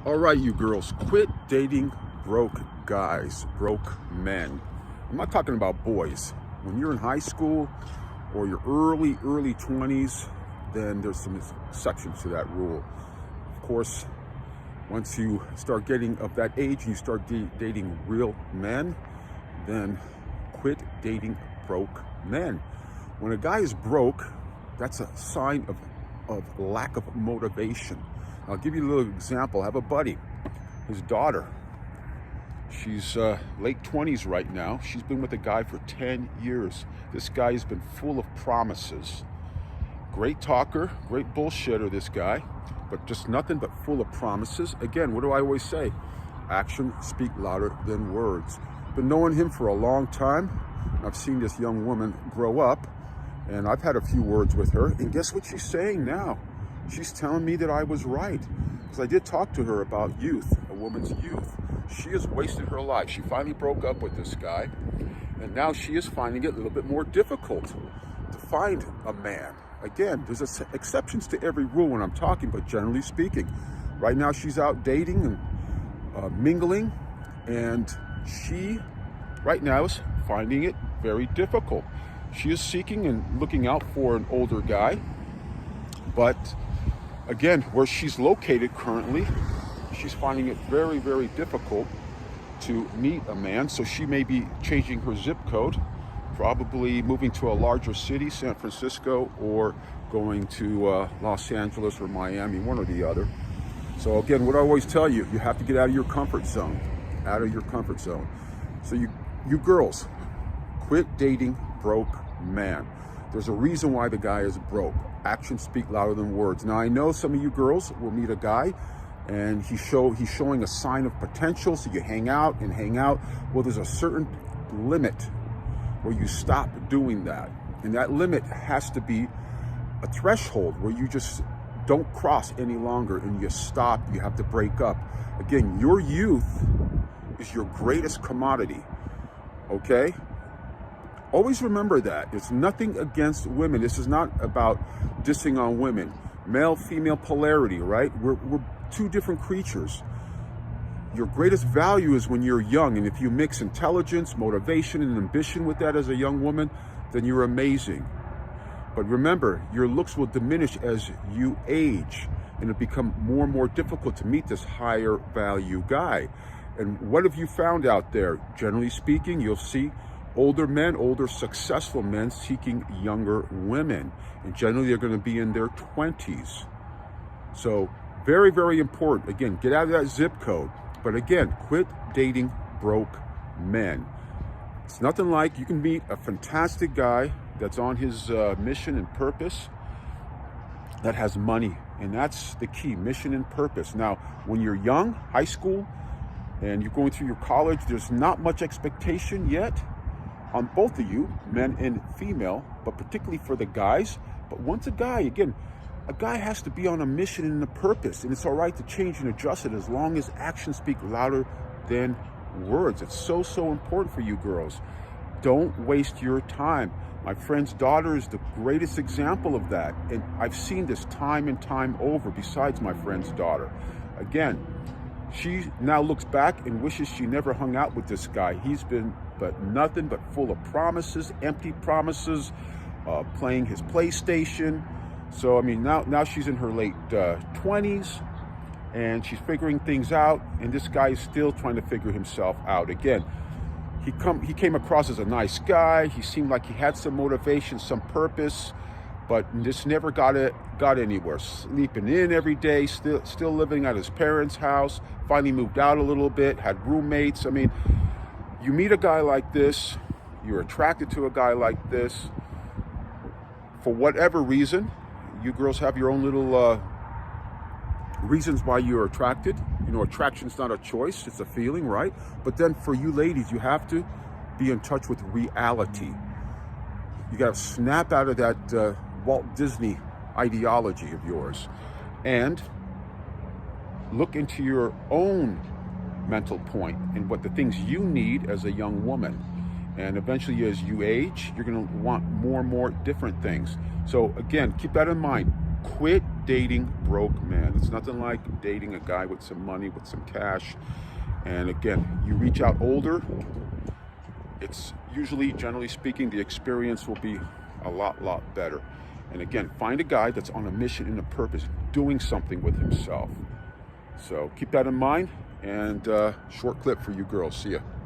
All right, you girls, quit dating broke guys, broke men. I'm not talking about boys. When you're in high school or your early 20s, then there's some exceptions to that rule. Of course, once you start getting of that age and you start dating real men, then quit dating broke men. When a guy is broke, that's a sign of lack of motivation. I'll give you a little example. I have a buddy, his daughter. She's late 20s right now. She's been with a guy for 10 years. This guy has been full of promises. Great talker, great bullshitter, this guy, but just nothing but full of promises. Again, what do I always say? Actions speak louder than words. Been knowing him for a long time. I've seen this young woman grow up, and I've had a few words with her, and guess what she's saying now? She's telling me that I was right, because I did talk to her about youth, a woman's youth. She has wasted her life. She finally broke up with this guy, and now she is finding it a little bit more difficult to find a man. Again, there's exceptions to every rule when I'm talking, but generally speaking, right now she's out dating and mingling, and she right now is finding it very difficult. She is seeking and looking out for an older guy, but again, where she's located currently, she's finding it very, very difficult to meet a man. So she may be changing her zip code, probably moving to a larger city, San Francisco, or going to Los Angeles or Miami, one or the other. So again, what I always tell you, you have to get out of your comfort zone, So you girls, quit dating broke men. There's a reason why the guy is broke. Actions speak louder than words. Now, I know some of you girls will meet a guy and he's showing a sign of potential, so you hang out. Well, there's a certain limit where you stop doing that. And that limit has to be a threshold where you just don't cross any longer and you stop, you have to break up. Again, your youth is your greatest commodity, okay? Always remember that. It's nothing against women. This is not about dissing on women. Male-female polarity, right? We're two different creatures. Your greatest value is when you're young, and if you mix intelligence, motivation, and ambition with that as a young woman, then you're amazing. But remember, your looks will diminish as you age, and it become more and more difficult to meet this higher value guy. And what have you found out there? Generally speaking, you'll see older men, older successful men seeking younger women. And generally they're going to be in their 20s. So very, very important. Again, get out of that zip code. But again, quit dating broke men. It's nothing like you can meet a fantastic guy that's on his mission and purpose that has money. And that's the key, mission and purpose. Now, when you're young, high school, and you're going through your college, there's not much expectation yet on both of you, men and female, but particularly for the guys. But once a guy has to be on a mission and a purpose, and it's all right to change and adjust it as long as actions speak louder than words. It's so important for you girls. Don't waste your time. My friend's daughter is the greatest example of that, and I've seen this time and time over besides my friend's daughter. Again, she now looks back and wishes she never hung out with this guy. He's been nothing but full of promises, empty promises, playing his PlayStation. So, I mean, now she's in her late 20s, and she's figuring things out, and this guy is still trying to figure himself out. Again, he came across as a nice guy. He seemed like he had some motivation, some purpose, but this never got anywhere. Sleeping in every day, still living at his parents' house, finally moved out a little bit, had roommates. I mean, you meet a guy like this, you're attracted to a guy like this, for whatever reason. You girls have your own little reasons why you're attracted. You know, attraction's not a choice, it's a feeling, right? But then for you ladies, you have to be in touch with reality. You got to snap out of that Walt Disney ideology of yours and look into your own mental point and what the things you need as a young woman. And eventually, as you age, you're going to want more and more different things. So again, keep that in mind. Quit dating broke man. It's nothing like dating a guy with some money, with some cash. And again, you reach out older, it's usually, generally speaking, the experience will be a lot better. And again, find a guy that's on a mission and a purpose, doing something with himself. So keep that in mind, and short clip for you girls. See ya.